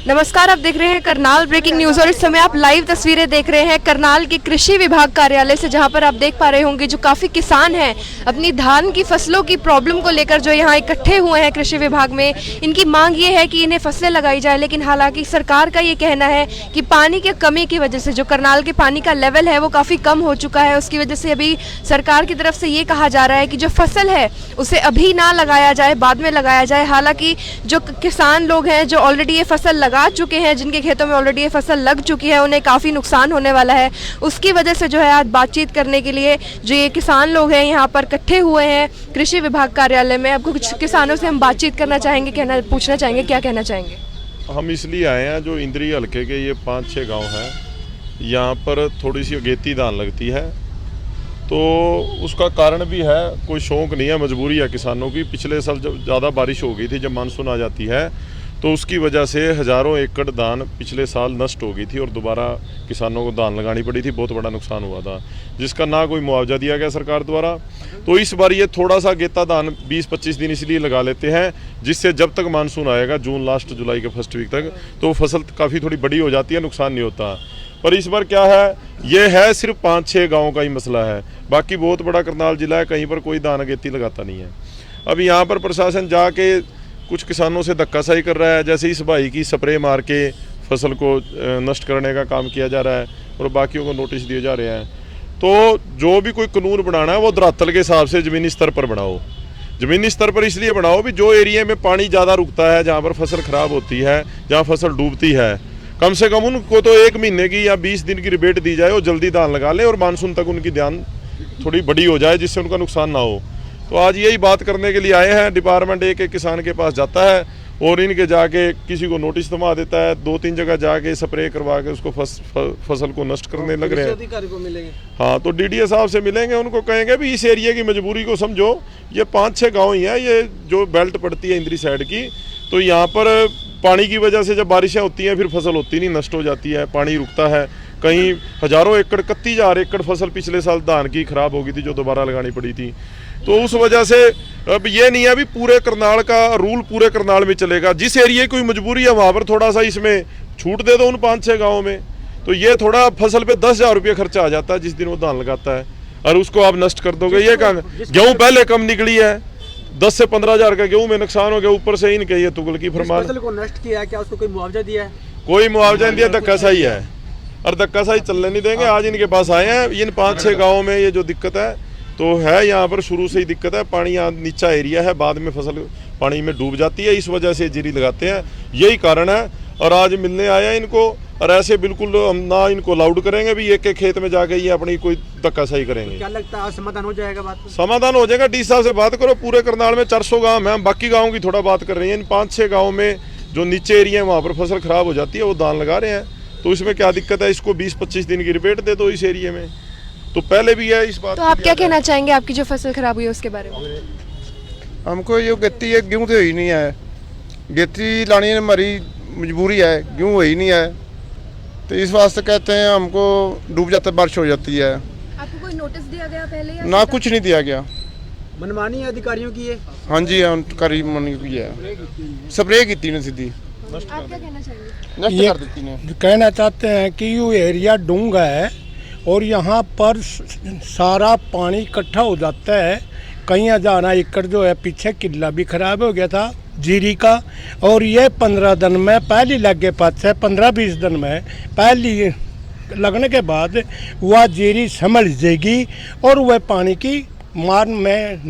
नमस्कार, आप देख रहे हैं करनाल ब्रेकिंग न्यूज और इस समय आप लाइव तस्वीरें देख रहे हैं करनाल के कृषि विभाग कार्यालय से, जहां पर आप देख पा रहे होंगे जो काफ़ी किसान हैं अपनी धान की फसलों की प्रॉब्लम को लेकर जो यहां इकट्ठे हुए हैं कृषि विभाग में। इनकी मांग ये है कि इन्हें फसलें लगाई जाए, लेकिन हालांकि सरकार का ये कहना है कि पानी की कमी की वजह से जो करनाल के पानी का लेवल है वो काफ़ी कम हो चुका है। उसकी वजह से अभी सरकार की तरफ से ये कहा जा रहा है कि जो फसल है उसे अभी ना लगाया जाए, बाद में लगाया जाए। हालांकि जो किसान लोग हैं जो ऑलरेडी ये फसल लगा चुके हैं, जिनके खेतों में ऑलरेडी ये फसल लग चुकी है, उन्हें काफ़ी नुकसान होने वाला है। उसकी वजह से जो है आज बातचीत करने के लिए जो ये किसान लोग हैं यहाँ पर इकट्ठे हुए हैं कृषि विभाग कार्यालय में। आपको कुछ किसानों से हम बातचीत करना चाहेंगे, पूछना चाहेंगे क्या कहना चाहेंगे। हम इसलिए आए हैं, जो इंद्री हल्के के ये 5-6 गांव हैं, यहाँ पर थोड़ी सी अगेती धान लगती है, तो उसका कारण भी है, कोई शौक नहीं है, मजबूरी है किसानों की। पिछले साल जब ज़्यादा बारिश हो गई थी, जब मानसून आ जाती है, तो उसकी वजह से हज़ारों एकड़ धान पिछले साल नष्ट हो गई थी और दोबारा किसानों को धान लगानी पड़ी थी। बहुत बड़ा नुकसान हुआ था, जिसका ना कोई मुआवजा दिया गया सरकार द्वारा। तो इस बार ये थोड़ा सा गेता धान 20-25 दिन इसलिए लगा लेते हैं, जिससे जब तक मानसून आएगा जून लास्ट जुलाई के फर्स्ट वीक तक, तो फसल काफ़ी थोड़ी बड़ी हो जाती है, नुकसान नहीं होता। पर इस बार क्या है, ये है सिर्फ 5-6 गाँव का ही मसला है, बाकी बहुत बड़ा करनाल जिला है, कहीं पर कोई धान अगेती लगाता नहीं है। अब यहाँ पर प्रशासन जाके कुछ किसानों से धक्काशाही कर रहा है, जैसे इस भाई की स्प्रे मार के फसल को नष्ट करने का काम किया जा रहा है और बाकियों को नोटिस दिए जा रहे हैं। तो जो भी कोई कानून बनाना है वो धरातल के हिसाब से ज़मीनी स्तर पर बनाओ। ज़मीनी स्तर पर इसलिए बनाओ भी जो एरिया में पानी ज़्यादा रुकता है, जहाँ पर फसल ख़राब होती है, जहाँ फसल डूबती है, कम से कम उनको तो 1 महीने की या 20 दिन की रिबेट दी जाए, वो जल्दी धान लगा लें और मानसून तक उनकी ध्यान थोड़ी बड़ी हो जाए, जिससे उनका नुकसान ना हो। तो आज यही बात करने के लिए आए हैं। डिपार्टमेंट एक किसान के पास जाता है और इनके जाके किसी को नोटिस थमा देता है, 2-3 जगह जाके स्प्रे करवा के उसको फसल को नष्ट करने लग रहे हैं। अधिकारी को मिलेंगे, हाँ, तो डीडीए साहब से मिलेंगे, उनको कहेंगे भी इस एरिया की मजबूरी को समझो। ये 5-6 गाँव ही हैं, ये जो बेल्ट पड़ती है इंद्री साइड की, तो यहाँ पर पानी की वजह से जब बारिशें होती हैं फिर फसल होती नहीं, नष्ट हो जाती है, पानी रुकता है। कहीं हज़ारों एकड़ 31,000 एकड़ फसल पिछले साल धान की खराब हो गई थी, जो दोबारा लगानी पड़ी थी। तो उस वजह से अब ये नहीं है भी पूरे करनाल का रूल पूरे करनाल में चलेगा। जिस एरिया की कोई मजबूरी है वहाँ पर थोड़ा सा इसमें छूट दे दो उन 5-6 गाँवों में, तो ये थोड़ा फसल पे 10,000 रुपये खर्चा आ जाता है जिस दिन वो धान लगाता है, और उसको आप नष्ट कर दोगे। ये काम, गेहूँ पहले कम निकली है, 10 से 15,000 का गेहूँ में नुकसान हो गया, ऊपर से इनके ये तुगल की फरमान। फसल को नष्ट किया है, क्या उसको कोई मुआवजा दिया है? कोई मुआवजा नहीं दिया, धक्काशाही है और धक्काशाही चलने नहीं देंगे। आज इनके पास आए हैं, इन 5-6 गाँवों में ये जो दिक्कत है तो है, यहाँ पर शुरू से ही दिक्कत है। पानी यहाँ नीचा एरिया है, बाद में फसल पानी में डूब जाती है, इस वजह से जीरी लगाते हैं, यही कारण है। और आज मिलने आया इनको, और ऐसे बिल्कुल हम ना इनको अलाउड करेंगे भी एक खेत में जाके ये अपनी कोई धक्काशाही करेंगे। क्या लगता है समाधान हो जाएगा? बात समाधान हो जाएगा, डी साहब से बात करो। पूरे करनाल में 400 गाँव है, हम बाकी गाँव की थोड़ा बात कर रहे हैं। इन 5-6 गाँव में जो नीचे एरिया है वहाँ पर फसल खराब हो जाती है, वो धान लगा रहे हैं, तो इसमें क्या दिक्कत है? इसको 20-25 दिन की रिबेट दे दो इस एरिया में, तो पहले भी है इस बात। तो आप क्या कहना चाहेंगे आपकी जो फसल खराब हुई है उसके बारे में? हमको ये गेती है, गेहूँ तो ही नहीं है, गेती लानी हमारी मजबूरी है, गेहूँ ही नहीं है, तो इस वास्ते कहते हैं हमको डूब जाता है, बारिश हो जाती है। आपको कोई नोटिस दिया गया पहले या ना? कुछ नहीं दिया गया। मनमानी है अधिकारियों की है? हाँ जी, अधिकारी मन की है, स्प्रे की ने सीधी। आप क्या कहना चाहेंगे? नष्ट कर देती ने। कहना चाहते हैं कि ये एरिया डूंगा है और यहाँ पर सारा पानी इकट्ठा हो जाता है। कहीं 1000 एकड़ जो है, पीछे किला भी खराब हो गया था जीरी का, और ये 15 दिन में पहली लग के पास है, 15-20 दिन में पहली लगने के बाद वह जीरी संभल जाएगी और वह पानी की मार में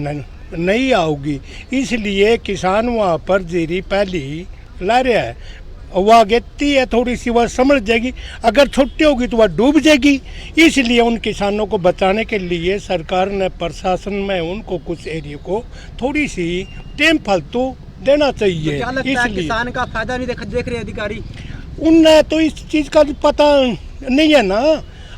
नहीं आऊगी। इसलिए किसान वहाँ पर जीरी पहली ही ला रहा है, वह गेती है, थोड़ी सी वह समझ जाएगी, अगर छुट्टी होगी तो वह डूब जाएगी। इसलिए उन किसानों को बचाने के लिए सरकार ने, प्रशासन में उनको कुछ एरिया को थोड़ी सी टेम फालतू देना चाहिए। तो क्या लगता है किसान का फायदा नहीं देख रहे अधिकारी? उन्हें तो इस चीज़ का पता नहीं है ना।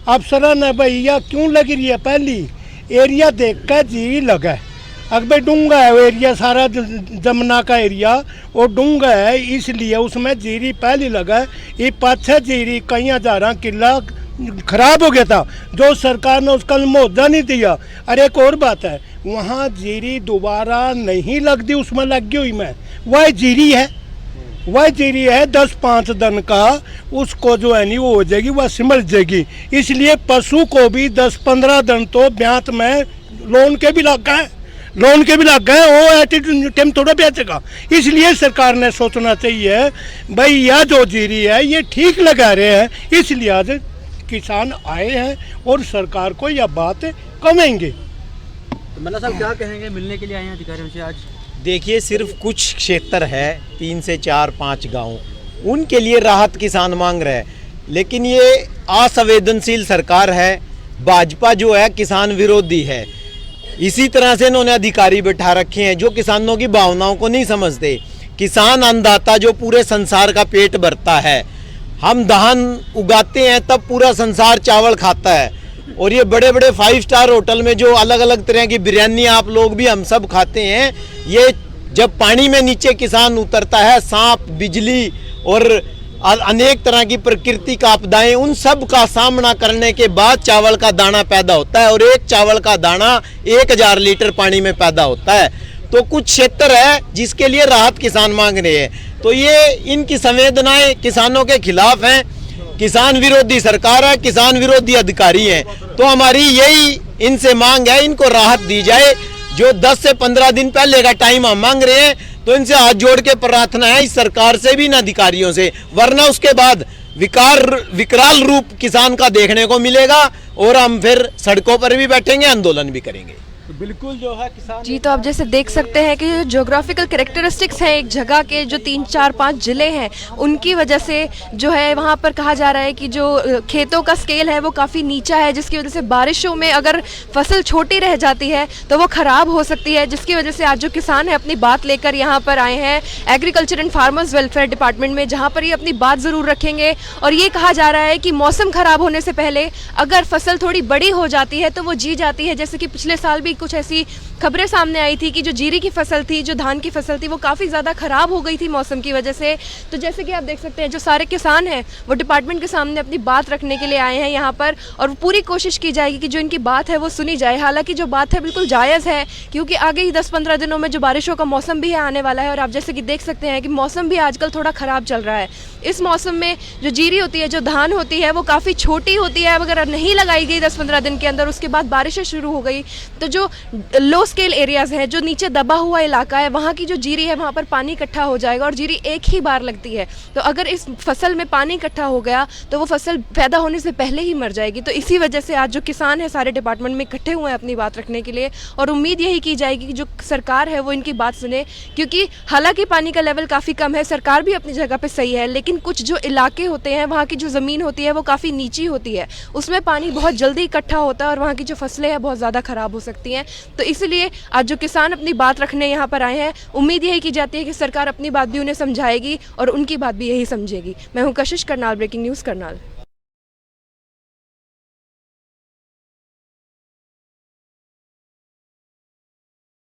अफसर ने भैया क्यों लगी रही है, पहली एरिया देख कर जी लगा है। अगर डूंगा है वो एरिया, सारा जमुना का एरिया वो डूंगा है, इसलिए उसमें जीरी पहली लगा है। ये 5-6 जीरी कहीं 1000 किला खराब हो गया था, जो सरकार ने उसका मुआवजा नहीं दिया। अरे एक और बात है, वहाँ जीरी दोबारा नहीं लग दी, उसमें लग गई हुई में वह जीरी है, वह जीरी है 10-5 दिन का, उसको जो है नहीं वो हो जाएगी, वह सिमट जाएगी। इसलिए पशु को भी 10-15 दिन तो ब्यात में लोन के भी लग गए, वो एटीट्यूड टाइम थोड़ा बेचेगा। इसलिए सरकार ने सोचना चाहिए भाई यह जो जीरी है ये ठीक लगा रहे हैं, इसलिए आज किसान आए हैं और सरकार को यह बात कहेंगे। तो मल्ला साहब क्या कहेंगे, मिलने के लिए आए हैं अधिकारियों से आज? देखिए, सिर्फ कुछ क्षेत्र है 3 से 4-5 गांव, उनके लिए राहत किसान मांग रहे हैं, लेकिन ये असंवेदनशील सरकार है। भाजपा जो है किसान विरोधी है। इसी तरह से इन्होंने अधिकारी बैठा रखे हैं जो किसानों की भावनाओं को नहीं समझते। किसान अन्नदाता जो पूरे संसार का पेट भरता है। हम धान उगाते हैं तब पूरा संसार चावल खाता है, और ये बड़े बड़े 5 स्टार होटल में जो अलग अलग तरह की बिरयानी आप लोग भी हम सब खाते हैं, ये जब पानी में नीचे किसान उतरता है, सांप, बिजली और अनेक तरह की प्रकृति का आपदाएं, उन सब का सामना करने के बाद चावल का दाना पैदा होता है, और एक चावल का दाना 1000 लीटर पानी में पैदा होता है। तो कुछ क्षेत्र है जिसके लिए राहत किसान मांग रहे हैं, तो ये इनकी संवेदनाएं किसानों के खिलाफ हैं। किसान विरोधी सरकार है, किसान विरोधी अधिकारी हैं, तो हमारी यही इनसे मांग है, इनको राहत दी जाए। जो 10 से 15 दिन पहले का टाइम हम मांग रहे हैं, तो इनसे हाथ जोड़ के प्रार्थना है, इस सरकार से भी, इन अधिकारियों से, वरना उसके बाद विकराल रूप किसान का देखने को मिलेगा और हम फिर सड़कों पर भी बैठेंगे, आंदोलन भी करेंगे। तो बिल्कुल जो है किसान जी, तो आप जैसे देख सकते हैं कि ज्योग्राफिकल कैरेक्टरिस्टिक्स हैं एक जगह के, जो 3, 4, 5 जिले हैं, उनकी वजह से जो है वहाँ पर कहा जा रहा है कि जो खेतों का स्केल है वो काफ़ी नीचा है, जिसकी वजह से बारिशों में अगर फसल छोटी रह जाती है तो वो ख़राब हो सकती है, जिसकी वजह से आज जो किसान है अपनी बात लेकर यहाँ पर आए हैं agriculture and farmers welfare department में, जहाँ पर ये अपनी बात ज़रूर रखेंगे। और ये कहा जा रहा है कि मौसम ख़राब होने से पहले अगर फसल थोड़ी बड़ी हो जाती है तो वो जी जाती है। जैसे कि पिछले साल भी कुछ ऐसी खबरें सामने आई थी कि जो जीरी की फसल थी, जो धान की फसल थी, वो काफ़ी ज़्यादा ख़राब हो गई थी मौसम की वजह से। तो जैसे कि आप देख सकते हैं जो सारे किसान हैं वो डिपार्टमेंट के सामने अपनी बात रखने के लिए आए हैं यहाँ पर, और पूरी कोशिश की जाएगी कि जो इनकी बात है वो सुनी जाए। हालांकि जो बात है बिल्कुल जायज़ है, क्योंकि आगे ही 10-15 दिनों में जो बारिशों का मौसम भी है आने वाला है, और आप जैसे कि देख सकते हैं कि मौसम भी आजकल थोड़ा ख़राब चल रहा है। इस मौसम में जो जीरी होती है, जो धान होती है, वो काफ़ी छोटी होती है। अगर नहीं लगाई गई 10-15 दिन के अंदर, उसके बाद बारिशें शुरू हो गई, तो जो लो स्केल एरियाज़ हैं, जो नीचे दबा हुआ इलाका है, वहाँ की जो जीरी है वहाँ पर पानी इकट्ठा हो जाएगा, और जीरी एक ही बार लगती है। तो अगर इस फसल में पानी इकट्ठा हो गया तो वो फसल पैदा होने से पहले ही मर जाएगी। तो इसी वजह से आज जो किसान है सारे डिपार्टमेंट में इकट्ठे हुए हैं अपनी बात रखने के लिए, और उम्मीद यही की जाएगी कि जो सरकार है वो इनकी बात सुने। क्योंकि हालांकि पानी का लेवल काफ़ी कम है, सरकार भी अपनी जगह पर सही है, लेकिन कुछ जो इलाके होते हैं, वहाँ की जो ज़मीन होती है वो काफ़ी नीची होती है, उसमें पानी बहुत जल्दी इकट्ठा होता है, और वहाँ की जो फसलें हैं बहुत ज़्यादा ख़राब हो सकती हैं। तो इसलिए आज जो किसान अपनी बात रखने यहाँ पर आए हैं, उम्मीद यही की जाती है कि सरकार अपनी बात भी उन्हें समझाएगी और उनकी बात भी यही समझेगी। मैं हूँ कशिश करनाल, ब्रेकिंग न्यूज़ करनाल।